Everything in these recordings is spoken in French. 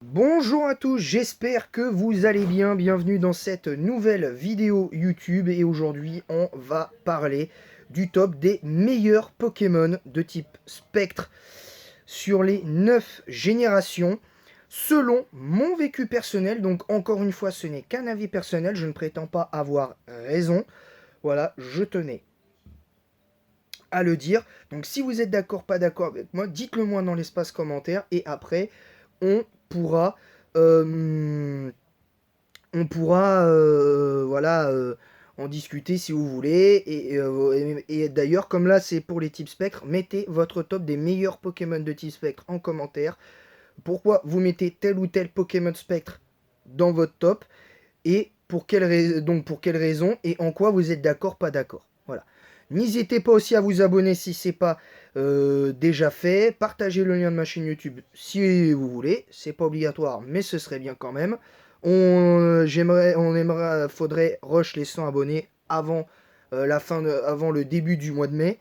Bonjour à tous, j'espère que vous allez bien. Bienvenue dans cette nouvelle vidéo YouTube et aujourd'hui on va parler du top des meilleurs Pokémon de type Spectre sur les 9 générations selon mon vécu personnel. Donc encore une fois ce n'est qu'un avis personnel, je ne prétends pas avoir raison. Voilà, je tenais à le dire. Donc si vous êtes d'accord, pas d'accord avec moi, dites-le moi dans l'espace commentaire et après on pourra euh, voilà, en discuter si vous voulez. Et d'ailleurs, comme là c'est pour les types spectres, mettez votre top des meilleurs Pokémon de type spectre en commentaire. Pourquoi vous mettez tel ou tel Pokémon spectre dans votre top et pour quelle raison et en quoi vous êtes d'accord, pas d'accord. Voilà. N'hésitez pas aussi à vous abonner si c'est pas déjà fait. Partagez le lien de ma chaîne YouTube si vous voulez. C'est pas obligatoire, mais ce serait bien quand même. Faudrait rush les 100 abonnés avant avant le début du mois de mai.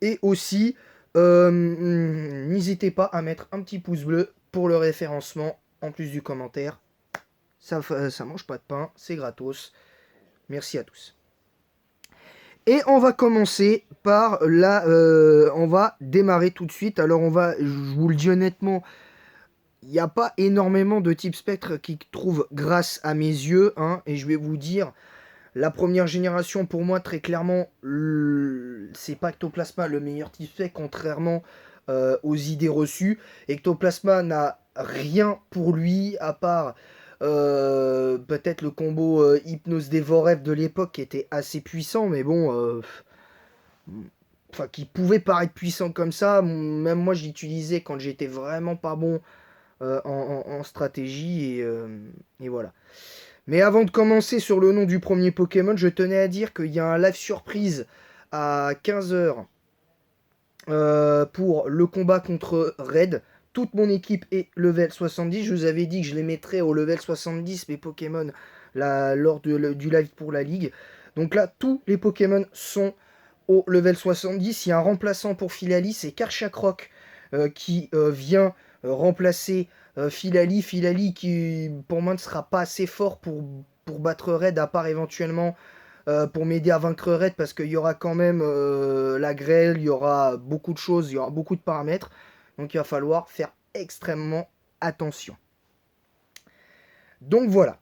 Et aussi, n'hésitez pas à mettre un petit pouce bleu pour le référencement en plus du commentaire. Ça mange pas de pain, c'est gratos. Merci à tous. Et on va commencer par on va démarrer tout de suite. Alors je vous le dis honnêtement, il n'y a pas énormément de types spectres qui trouvent grâce à mes yeux. Hein, et je vais vous dire, la première génération pour moi très clairement, c'est pas Ectoplasma le meilleur type spectre, contrairement aux idées reçues. Ectoplasma n'a rien pour lui à part peut-être le combo Hypnose Dévoref de l'époque qui était assez puissant, mais bon, enfin qui pouvait paraître puissant comme ça. Même moi, je l'utilisais quand j'étais vraiment pas bon en stratégie et voilà. Mais avant de commencer sur le nom du premier Pokémon, je tenais à dire qu'il y a un live surprise à 15 h pour le combat contre Red. Toute mon équipe est level 70. Je vous avais dit que je les mettrais au level 70, mes Pokémon, lors du live pour la Ligue. Donc là, tous les Pokémon sont au level 70. Il y a un remplaçant pour Filali, c'est Karchakroc qui vient remplacer Filali. Filali qui, pour moi, ne sera pas assez fort pour battre Red, à part éventuellement pour m'aider à vaincre Red, parce qu'il y aura quand même la grêle, il y aura beaucoup de choses, il y aura beaucoup de paramètres. Donc il va falloir faire extrêmement attention. Donc voilà.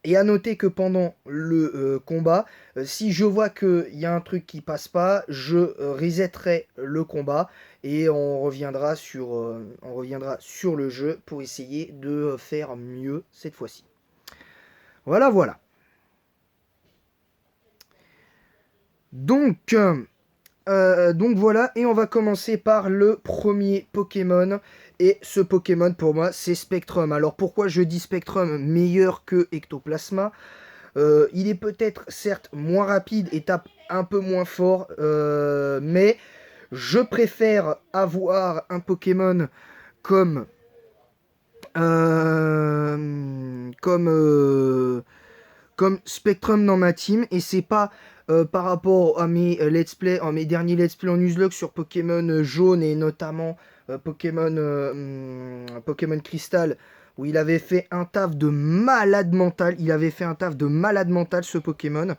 Et à noter que pendant le combat, si je vois qu'il y a un truc qui passe pas, je resetterai le combat et on reviendra sur le jeu pour essayer de faire mieux cette fois-ci. Voilà, voilà. Donc voilà, et on va commencer par le premier Pokémon. Et ce Pokémon, pour moi, c'est Spectrum. Alors pourquoi je dis Spectrum meilleur que Ectoplasma? Il est peut-être certes moins rapide et tape un peu moins fort, mais je préfère avoir un Pokémon comme comme comme Spectrum dans ma team, et c'est pas par rapport à mes let's play, à mes derniers let's play en Nuzlocke sur Pokémon jaune et notamment Pokémon Crystal, où il avait fait un taf de malade mental. Il avait fait un taf de malade mental, ce Pokémon.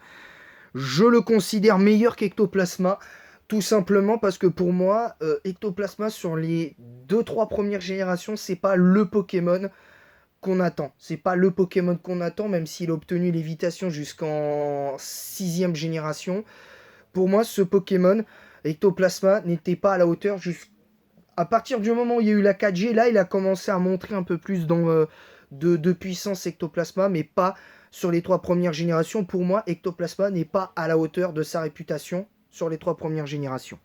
Je le considère meilleur qu'Ectoplasma, tout simplement parce que pour moi, Ectoplasma sur les deux trois premières générations, c'est pas le Pokémon qu'on attend. C'est pas le Pokémon qu'on attend, même s'il a obtenu l'évitation jusqu'en 6ème génération. Pour moi, ce Pokémon, Ectoplasma, n'était pas à la hauteur. À partir du moment où il y a eu la 4G, là, il a commencé à montrer un peu plus de puissance Ectoplasma, mais pas sur les trois premières générations. Pour moi, Ectoplasma n'est pas à la hauteur de sa réputation sur les trois premières générations.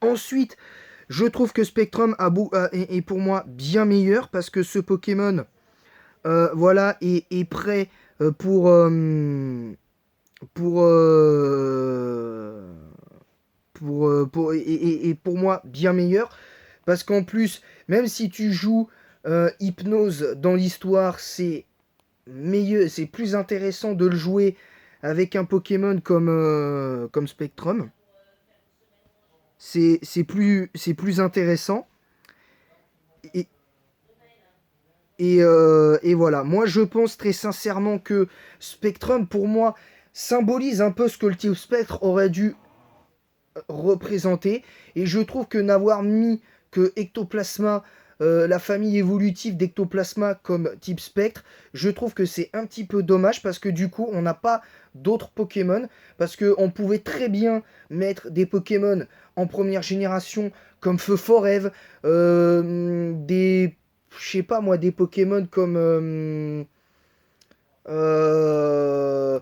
Ensuite, je trouve que Spectrum est pour moi bien meilleur parce que ce Pokémon voilà, est prêt pour, et pour moi bien meilleur parce qu'en plus, même si tu joues Hypnose dans l'histoire, c'est meilleur, c'est plus intéressant de le jouer avec un Pokémon comme Spectrum. C'est plus intéressant. Et, Et voilà, moi je pense très sincèrement que Spectrum, pour moi, symbolise un peu ce que le type Spectre aurait dû représenter. Et je trouve que n'avoir mis que Ectoplasma, la famille évolutive d'Ectoplasma comme type Spectre, je trouve que c'est un petit peu dommage parce que du coup on n'a pas d'autres Pokémon. Parce qu'on pouvait très bien mettre des Pokémon en première génération comme Feu Forêve, des... Je sais pas moi, des Pokémon comme... je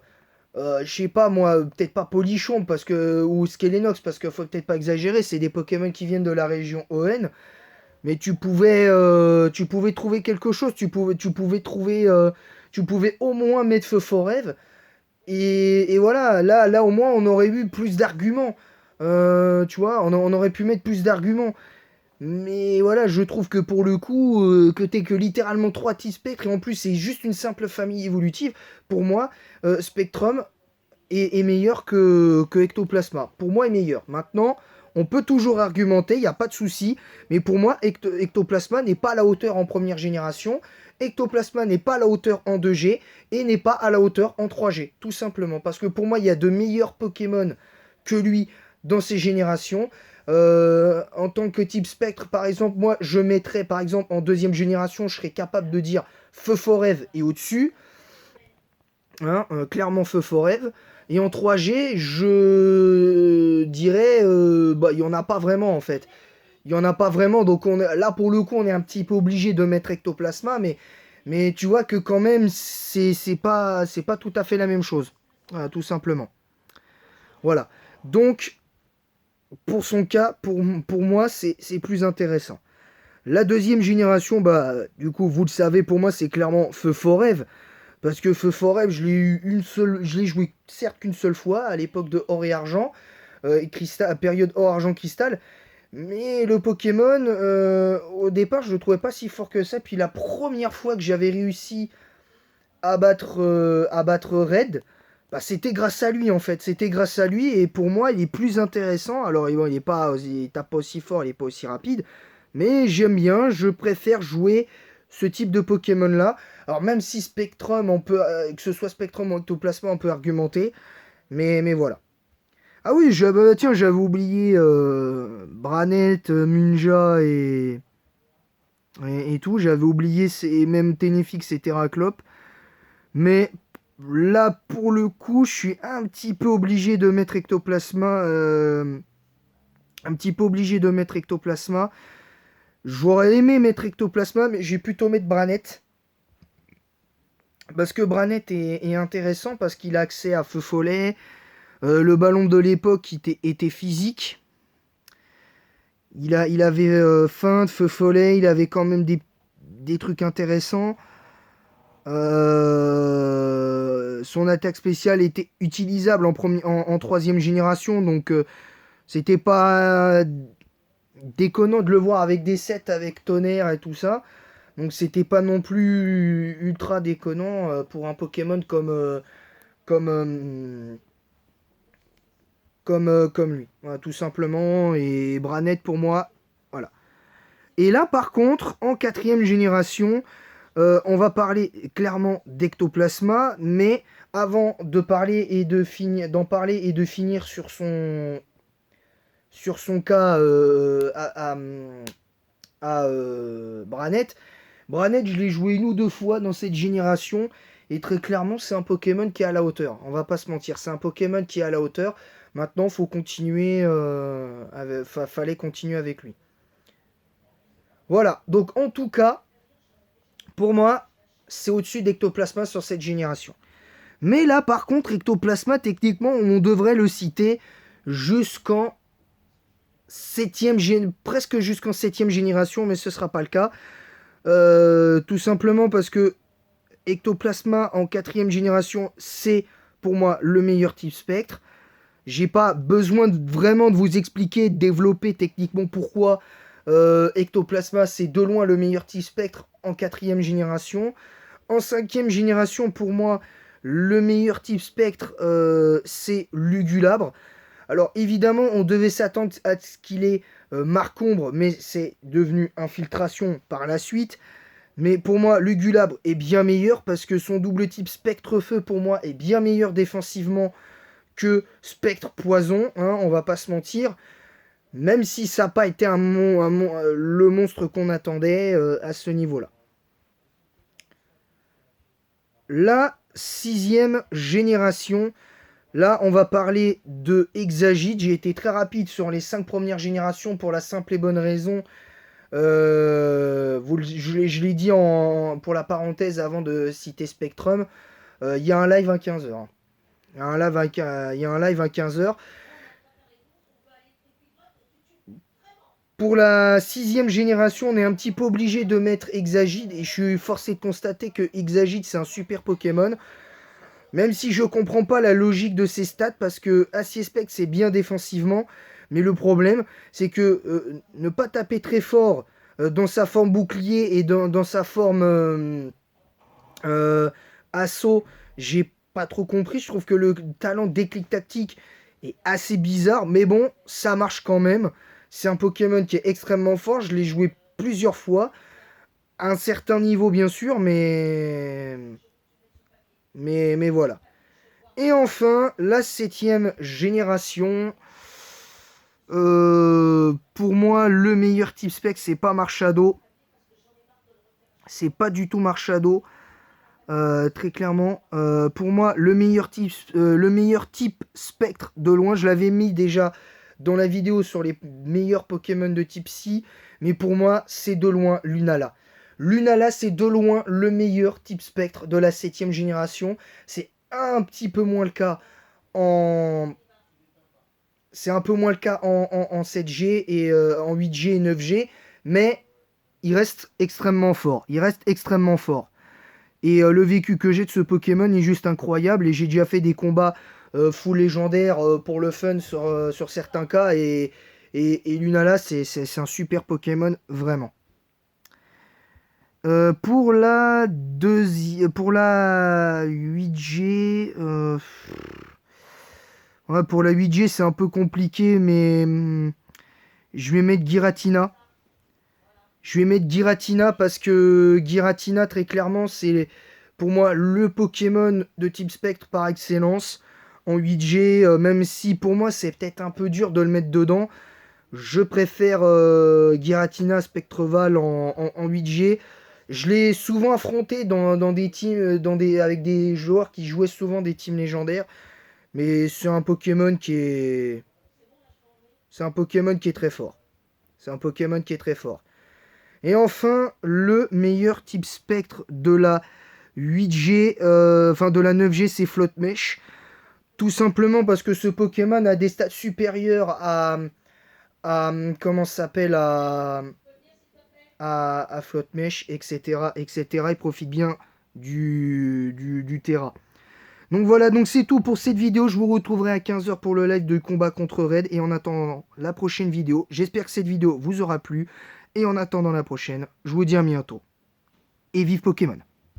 sais pas moi, peut-être pas Polichon parce que, ou Skelenox parce qu'il faut peut-être pas exagérer, c'est des Pokémon qui viennent de la région ON, mais tu pouvais trouver quelque chose, tu pouvais au moins mettre Feu Forêve, et voilà, là au moins on aurait eu plus d'arguments, tu vois, on aurait pu mettre plus d'arguments. Mais voilà, je trouve que pour le coup, que t'aies que littéralement 3 T-Spectres, et en plus c'est juste une simple famille évolutive, pour moi, Spectrum est meilleur que Ectoplasma. Pour moi, est meilleur. Maintenant, on peut toujours argumenter, il n'y a pas de souci, mais pour moi, Ectoplasma n'est pas à la hauteur en première génération, Ectoplasma n'est pas à la hauteur en 2G, et n'est pas à la hauteur en 3G, tout simplement. Parce que pour moi, il y a de meilleurs Pokémon que lui dans ces générations. En tant que type Spectre, par exemple, moi, je mettrais, par exemple, en deuxième génération, je serais capable de dire Feu Forêve et au-dessus. Hein, clairement Feu Forêve. Et en 3G, je dirais, bah, il n'y en a pas vraiment en fait. Il n'y en a pas vraiment, donc là pour le coup, on est un petit peu obligé de mettre Ectoplasma, mais tu vois que quand même, c'est pas tout à fait la même chose. Voilà, tout simplement. Voilà. Donc, pour son cas, pour moi, c'est plus intéressant. La deuxième génération, bah, du coup, vous le savez, pour moi, c'est clairement Feu Forêve. Parce que Feu Forêt, je l'ai eu je l'ai joué certes qu'une seule fois à l'époque de Or et Argent, et Cristal, période Or Argent Cristal, mais le Pokémon, au départ, je le trouvais pas si fort que ça. Puis la première fois que j'avais réussi à battre Red, bah, c'était grâce à lui en fait. C'était grâce à lui et pour moi, il est plus intéressant. Alors, il est pas, il tape pas aussi fort, il est pas aussi rapide, mais j'aime bien. Je préfère jouer ce type de Pokémon là. Alors même si Spectrum, on peut, que ce soit Spectrum ou Ectoplasma, on peut argumenter, mais voilà. Ah oui, tiens, j'avais oublié Branette, Munja et tout. J'avais oublié même Ténéfix et Terraclop. Mais là, pour le coup, je suis un petit peu obligé de mettre Ectoplasma. Un petit peu obligé de mettre Ectoplasma. J'aurais aimé mettre Ectoplasma, mais j'ai plutôt mettre Branette. Parce que Branette est intéressant, parce qu'il a accès à Feu Follet. Le ballon de l'époque était physique. Il avait feinte, Feu Follet, il avait quand même des trucs intéressants. Son attaque spéciale était utilisable en troisième génération, donc c'était pas déconnant de le voir avec des sets avec tonnerre et tout ça. Donc c'était pas non plus ultra déconnant pour un Pokémon comme, comme lui. Voilà, tout simplement. Et Branette pour moi, voilà. Et là par contre, en quatrième génération, on va parler clairement d'Ectoplasma, mais avant de parler et de finir, d'en parler et de finir sur son cas Branette. Branette, je l'ai joué une ou deux fois dans cette génération, et très clairement, c'est un Pokémon qui est à la hauteur. On va pas se mentir, c'est un Pokémon qui est à la hauteur. Maintenant, faut continuer, fallait continuer avec lui. Voilà, donc en tout cas, pour moi, c'est au-dessus d'Ectoplasma sur cette génération. Mais là, par contre, Ectoplasma, techniquement, on devrait le citer jusqu'en presque jusqu'en septième génération, mais ce sera pas le cas. Tout simplement parce que Ectoplasma en quatrième génération, c'est pour moi le meilleur type spectre. J'ai pas besoin vraiment de vous expliquer, de développer techniquement pourquoi Ectoplasma c'est de loin le meilleur type spectre en quatrième génération. En cinquième génération, pour moi, le meilleur type spectre c'est Lugulabre. Alors évidemment, on devait s'attendre à ce qu'il ait Marc-Ombre, mais c'est devenu Infiltration par la suite. Mais pour moi, Lugulabre est bien meilleur parce que son double type Spectre-Feu, pour moi, est bien meilleur défensivement que Spectre-Poison, hein, on va pas se mentir. Même si ça n'a pas été le monstre qu'on attendait à ce niveau-là. La 6e génération. Là, on va parler de Exagite. J'ai été très rapide sur les 5 premières générations pour la simple et bonne raison. Je l'ai dit pour la parenthèse avant de citer Spectrum. Il y a un live à 15h. Il y a un live à 15h. Pour la 6e génération, on est un petit peu obligé de mettre Exagite. Et je suis forcé de constater que Exagite, c'est un super Pokémon. Même si je comprends pas la logique de ses stats, parce que Acier Spectre, c'est bien défensivement. Mais le problème, c'est que ne pas taper très fort dans sa forme bouclier et dans sa forme assaut, j'ai pas trop compris. Je trouve que le talent déclic tactique est assez bizarre. Mais bon, ça marche quand même. C'est un Pokémon qui est extrêmement fort. Je l'ai joué plusieurs fois. À un certain niveau, bien sûr, mais voilà. Et enfin, la 7e génération. Pour moi, le meilleur type spec, c'est pas Marshado. C'est pas du tout Marshado. Très clairement. Pour moi, le meilleur type spectre de loin, je l'avais mis déjà dans la vidéo sur les meilleurs Pokémon de type Psy. Mais pour moi, c'est de loin Lunala. Lunala, c'est de loin le meilleur type spectre de la 7e génération. C'est un petit peu moins le cas en... C'est un peu moins le cas en 7G et en 8G et 9G. Mais il reste extrêmement fort. Il reste extrêmement fort. Et le vécu que j'ai de ce Pokémon est juste incroyable. Et j'ai déjà fait des combats full légendaires pour le fun sur certains cas. Et Lunala, c'est un super Pokémon, vraiment. Pour la 8G, ouais, pour la 8G, c'est un peu compliqué, mais je vais mettre Giratina. Je vais mettre Giratina parce que Giratina, très clairement, c'est pour moi le Pokémon de type Spectre par excellence en 8G. Même si pour moi, c'est peut-être un peu dur de le mettre dedans. Je préfère Giratina Spectreval en 8G. Je l'ai souvent affronté dans des teams, avec des joueurs qui jouaient souvent des teams légendaires. Mais c'est un Pokémon qui est... C'est un Pokémon qui est très fort. C'est un Pokémon qui est très fort. Et enfin, le meilleur type spectre de la 8G, enfin de la 9G, c'est Floatmesh. Tout simplement parce que ce Pokémon a des stats supérieurs à comment ça s'appelle, à Floatmesh, etc., etc. Il profite bien du Terra. Donc voilà, donc c'est tout pour cette vidéo. Je vous retrouverai à 15h pour le live de combat contre Red. Et en attendant la prochaine vidéo, j'espère que cette vidéo vous aura plu. Et en attendant la prochaine, je vous dis à bientôt. Et vive Pokémon!